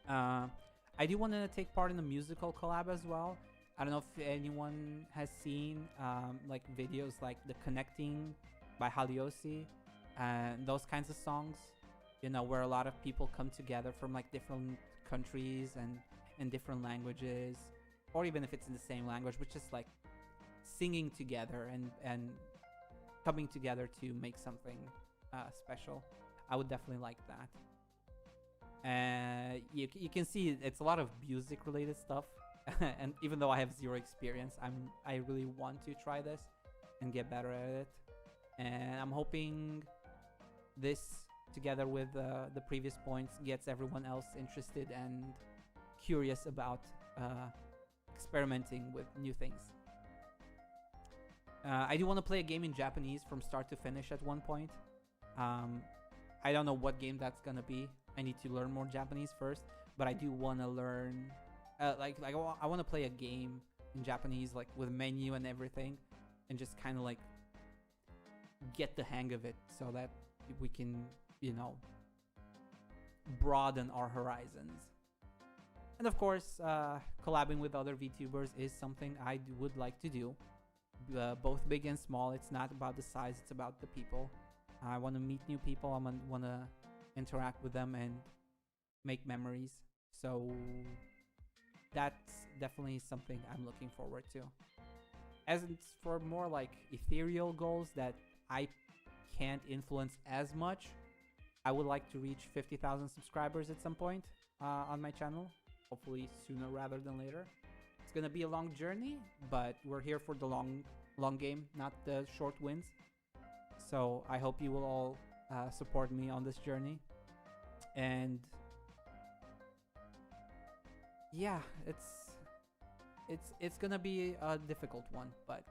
I do want to take part in a musical collab as well. I don't know if anyone has seen like videos like The Connecting by Haliosi and those kinds of songs, you know, where a lot of people come together from like different countries and different languages, or even if it's in the same language, but just like singing together and coming together to make something special. I would definitely like that. You can see it's a lot of music related stuff. And even though I have zero experience, I really want to try this and get better at it. And I'm hoping this, together with the previous points, gets everyone else interested and curious about experimenting with new things. I do want to play a game in Japanese from start to finish at one point. I don't know what game that's gonna be. I need to learn more Japanese first, but I do want to learn I want to play a game in Japanese, like with menu and everything, and just kind of like get the hang of it, so that we can, you know, broaden our horizons. And of course, collabing with other VTubers is something I would like to do, both big and small. It's not about the size, it's about the people. I want to meet new people. I want to interact with them and make memories. So that's definitely something I'm looking forward to. As it's for more like ethereal goals that I can't influence as much, I would like to reach 50,000 subscribers at some point on my channel. Hopefully sooner rather than later. It's gonna be a long journey, but we're here for the long game, not the short wins. So I hope you will all support me on this journey. And yeah, it's gonna be a difficult one, but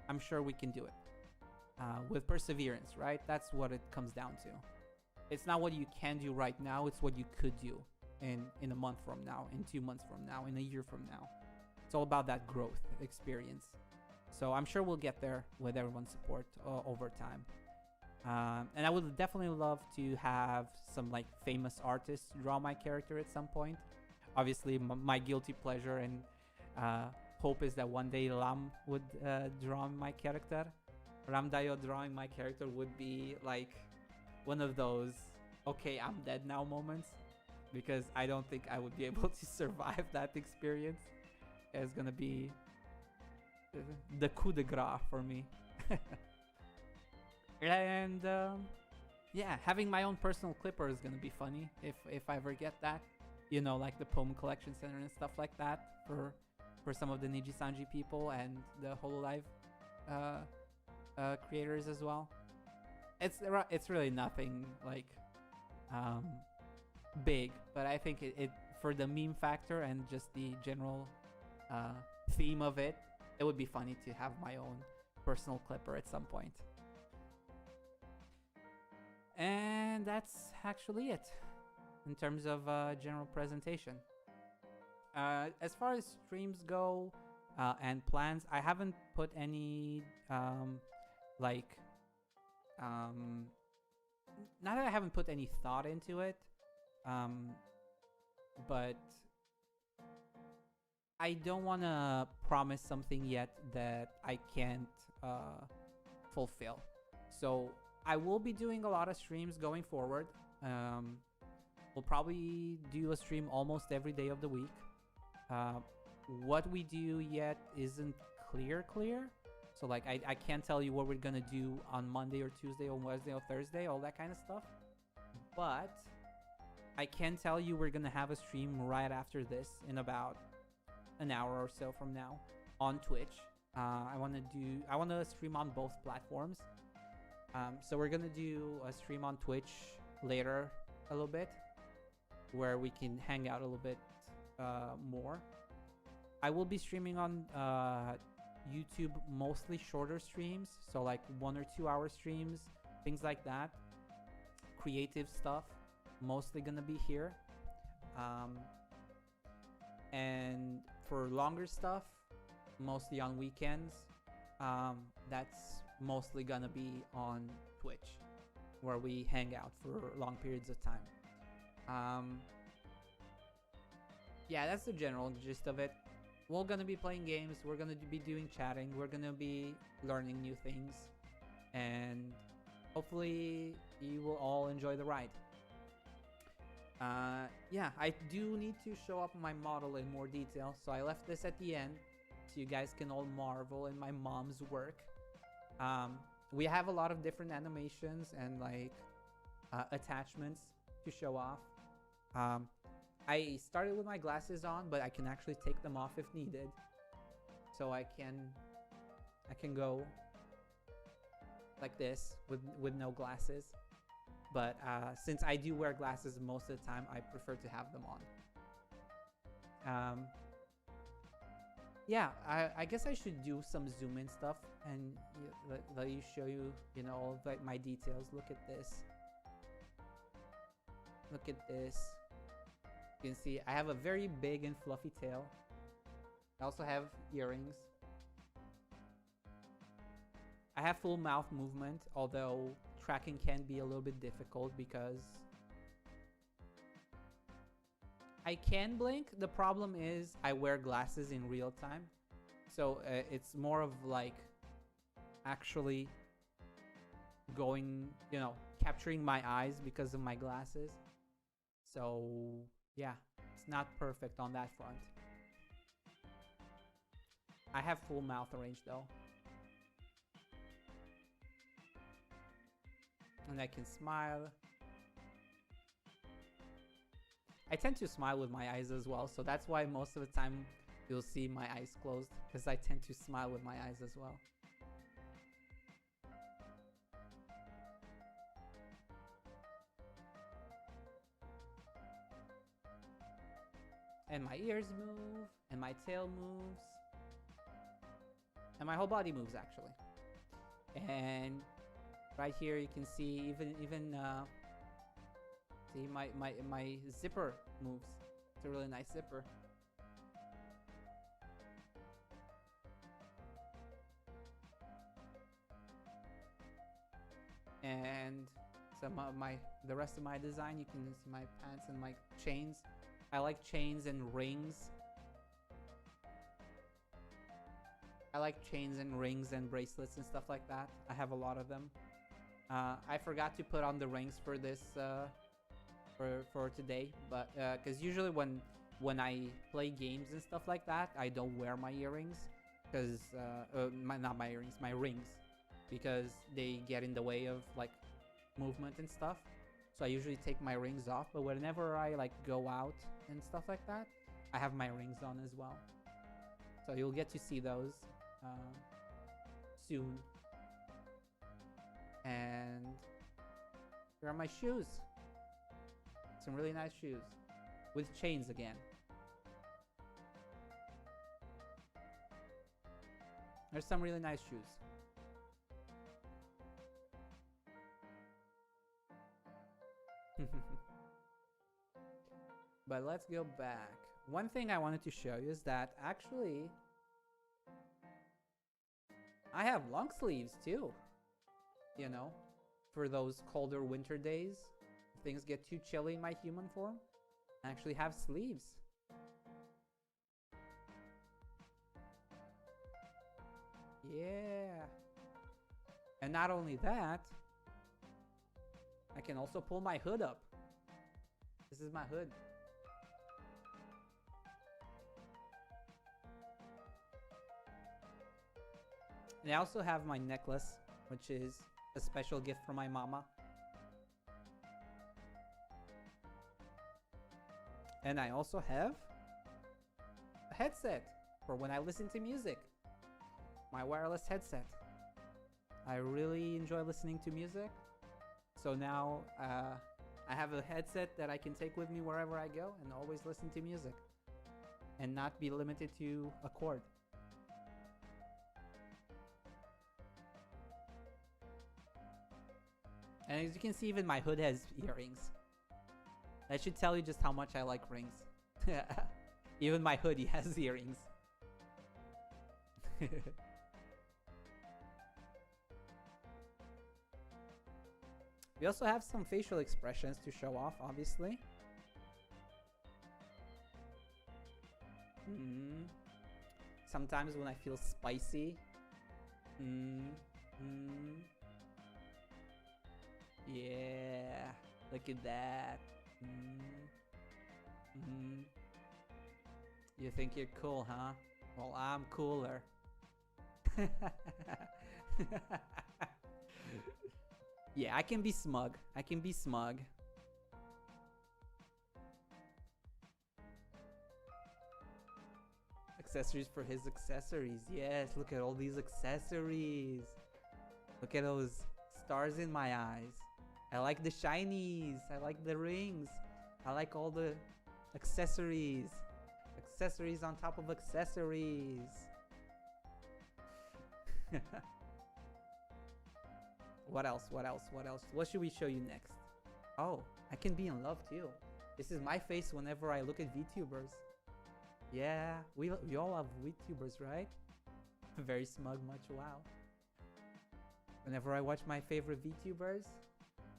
I'm sure we can do it with perseverance, right? That's what it comes down to. It's not what you can do right now, it's what you could do in a month from now, in 2 months from now, in a year from now. It's all about that growth experience. So I'm sure we'll get there with everyone's support over time. And I would definitely love to have some like famous artists draw my character at some point. Obviously, my guilty pleasure and hope is that one day Ram would draw my character. Ram Dayo drawing my character would be like one of those okay, I'm dead now moments, because I don't think I would be able to survive that experience. It's gonna be the coup de grace for me. And yeah, having my own personal clipper is gonna be funny if I ever get that. You know, like the Poem Collection Center and stuff like that for some of the Niji Sanji people and the Hololive creators as well. It's really nothing like big, but I think it for the meme factor and just the general theme of it, it would be funny to have my own personal clipper at some point. And that's actually it in terms of general presentation. As far as streams go and plans, I haven't put any like not that I haven't put any thought into it, but I don't want to promise something yet that I can't fulfill. So I will be doing a lot of streams going forward. We'll probably do a stream almost every day of the week. What we do yet isn't clear. So like I can't tell you what we're gonna do on Monday or Tuesday or Wednesday or Thursday, all that kind of stuff. But I can tell you we're gonna have a stream right after this in about an hour or so from now on Twitch. I wanna stream on both platforms. So we're gonna do a stream on Twitch later a little bit, where we can hang out a little bit more. I will be streaming on YouTube, mostly shorter streams, so like 1 or 2 hour streams, things like that. Creative stuff, mostly gonna be here. And for longer stuff, mostly on weekends, that's mostly gonna be on Twitch, where we hang out for long periods of time. Yeah, that's the general gist of it. We're gonna be playing games, we're gonna be doing chatting, we're gonna be learning new things, and hopefully you will all enjoy the ride. Yeah, I do need to show up my model in more detail, so I left this at the end so you guys can all marvel in my mom's work. We have a lot of different animations and like attachments to show off. I started with my glasses on, but I can actually take them off if needed. So I can go like this with no glasses. But since I do wear glasses most of the time, I prefer to have them on. Yeah, I guess I should do some zoom in stuff and let you show you, you know, all of like my details. Look at this. Look at this. You can see I have a very big and fluffy tail. I also have earrings. I have full mouth movement, although tracking can be a little bit difficult because I can blink. The problem is I wear glasses in real time. So it's more of like actually going, you know, capturing my eyes because of my glasses. So yeah, it's not perfect on that front. I have full mouth range though. And I can smile. I tend to smile with my eyes as well, so that's why most of the time you'll see my eyes closed, because I tend to smile with my eyes as well. And my ears move, and my tail moves, and my whole body moves actually. And right here you can see even see my zipper moves. It's a really nice zipper. And some of the rest of my design, you can see my pants and my chains. I like chains and rings. I like chains and rings and bracelets and stuff like that. I have a lot of them. I forgot to put on the rings for this for today, but because usually when I play games and stuff like that, I don't wear my earrings because not my earrings, my rings, because they get in the way of like movement and stuff. So I usually take my rings off, but whenever I like go out and stuff like that, I have my rings on as well. So you'll get to see those soon. And here are my shoes. Some really nice shoes with chains again. There's some really nice shoes. But let's go back. One thing I wanted to show you is that actually I have long sleeves too. You know, for those colder winter days, if things get too chilly in my human form, I actually have sleeves. Yeah. And not only that, I can also pull my hood up. This is my hood. And I also have my necklace, which is a special gift from my mama. And I also have a headset for when I listen to music. My wireless headset. I really enjoy listening to music. So now I have a headset that I can take with me wherever I go and always listen to music. And not be limited to a chord. And as you can see, even my hood has earrings. That should tell you just how much I like rings. Even my hoodie has earrings. We also have some facial expressions to show off, obviously. Sometimes when I feel spicy. Yeah, look at that. You think you're cool, huh? Well, I'm cooler. Yeah, I can be smug. I can be smug. Accessories for his accessories. Yes, look at all these accessories. Look at those stars in my eyes. I like the shinies. I like the rings. I like all the accessories. Accessories on top of accessories. What else? What else? What else? What should we show you next? Oh, I can be in love too. This is my face whenever I look at VTubers. Yeah, we all love VTubers, right? Very smug much, wow. Whenever I watch my favorite VTubers,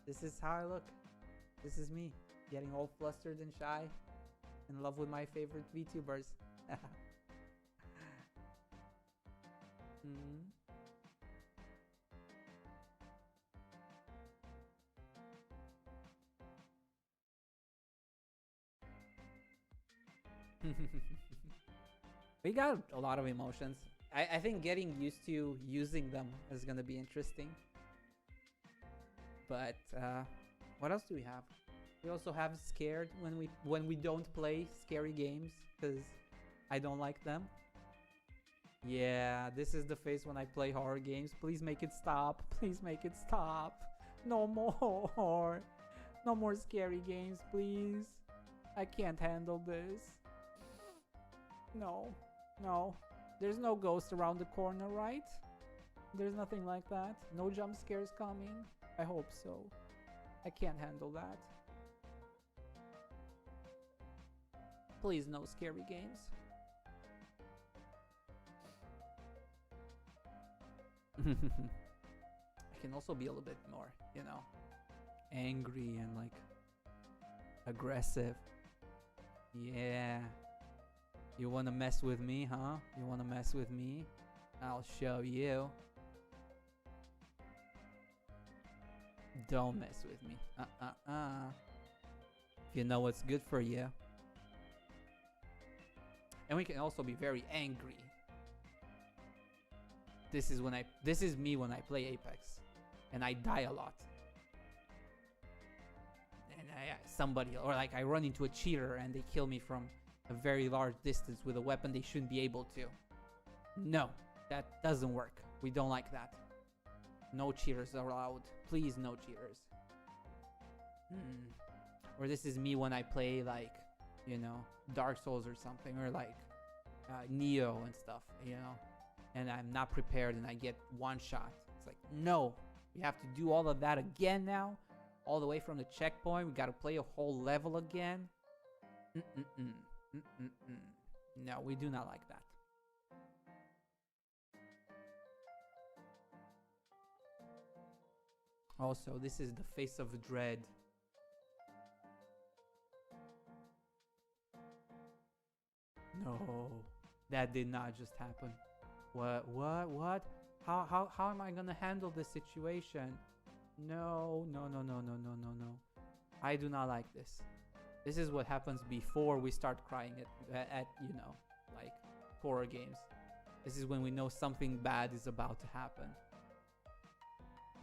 this is how I look. This is me, getting all flustered and shy, in love with my favorite VTubers. We got a lot of emotions. I think getting used to using them is gonna be interesting. But what else do we have? We also have scared when we don't play scary games because I don't like them. Yeah, this is the face when I play horror games. Please make it stop. Please make it stop. No more. No more scary games, please. I can't handle this. No. No. There's no ghost around the corner, right? There's nothing like that. No jump scares coming. I hope so. I can't handle that. Please, no scary games. I can also be a little bit more, you know, angry and like aggressive. Yeah. You wanna mess with me, huh? You wanna mess with me? I'll show you. Don't mess with me. if you know what's good for you. And we can also be very angry. This is me when I play Apex, and I die a lot. And somebody, or like I run into a cheater and they kill me from a very large distance with a weapon they shouldn't be able to. No, that doesn't work. We don't like that. No cheaters are allowed. Please, no cheaters. Or this is me when I play like, you know, Dark Souls or something, or like Neo and stuff, you know, and I'm not prepared and I get one shot. It's like, no, we have to do all of that again now, all the way from the checkpoint. We got to play a whole level again. No, we do not like that. Also, this is the face of dread. No, that did not just happen. What? How am I gonna handle this situation? No. I do not like this. This is what happens before we start crying at you know, like horror games. This is when we know something bad is about to happen.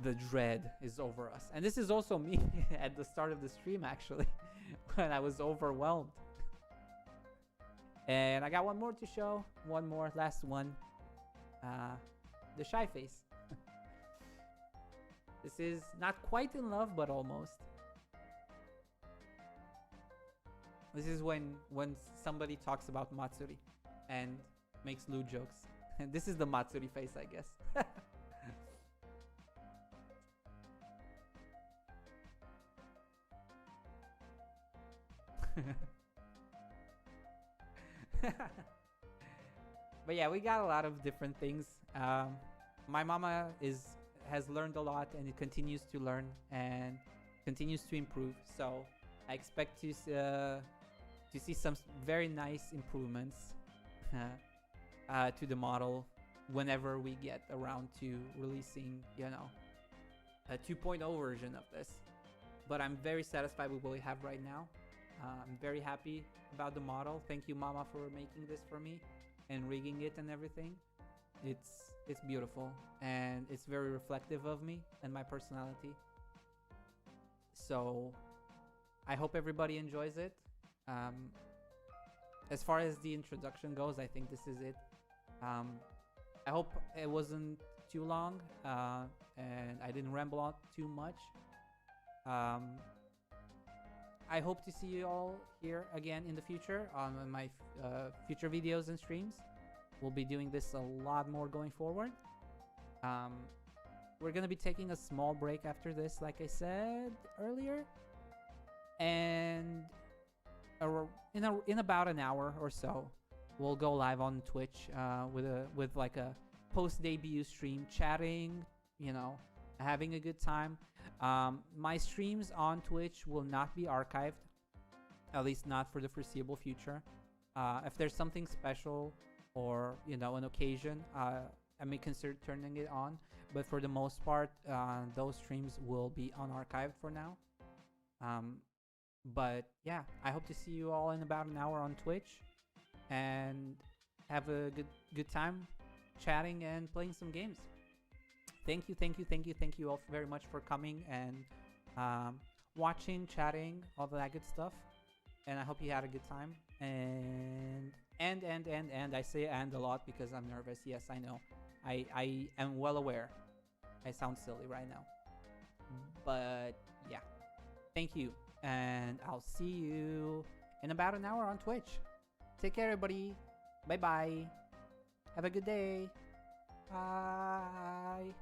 The dread is over us. And this is also me at the start of the stream, actually, when I was overwhelmed. And I got one more to show. One more, last one. The shy face. This is not quite in love, but almost. This is when somebody talks about Matsuri and makes lewd jokes. And this is the Matsuri face, I guess. But yeah, we got a lot of different things. My mama has learned a lot, and it continues to learn and continues to improve. So I expect to see some very nice improvements to the model whenever we get around to releasing, you know, a 2.0 version of this. But I'm very satisfied with what we have right now. I'm very happy about the model. Thank you, Mama, for making this for me and rigging it and everything. It's beautiful, and it's very reflective of me and my personality. So I hope everybody enjoys it. As far as the introduction goes, I think this is it. I hope it wasn't too long and I didn't ramble on too much. I hope to see you all here again in the future on my future videos and streams. We'll be doing this a lot more going forward. We're gonna be taking a small break after this, like I said earlier, and in about an hour or so, we'll go live on Twitch with like a post-debut stream, chatting, you know, having a good time. My streams on Twitch will not be archived, at least not for the foreseeable future. If there's something special or, you know, an occasion, I may consider turning it on, but for the most part, those streams will be unarchived for now. But yeah, I hope to see you all in about an hour on Twitch and have a good time chatting and playing some games. Thank you all very much for coming and watching, chatting, all that good stuff. And I hope you had a good time. And I say and a lot because I'm nervous. Yes, I know. I am well aware. I sound silly right now. But yeah, thank you. And I'll see you in about an hour on Twitch. Take care, everybody. Bye-bye. Have a good day. Bye.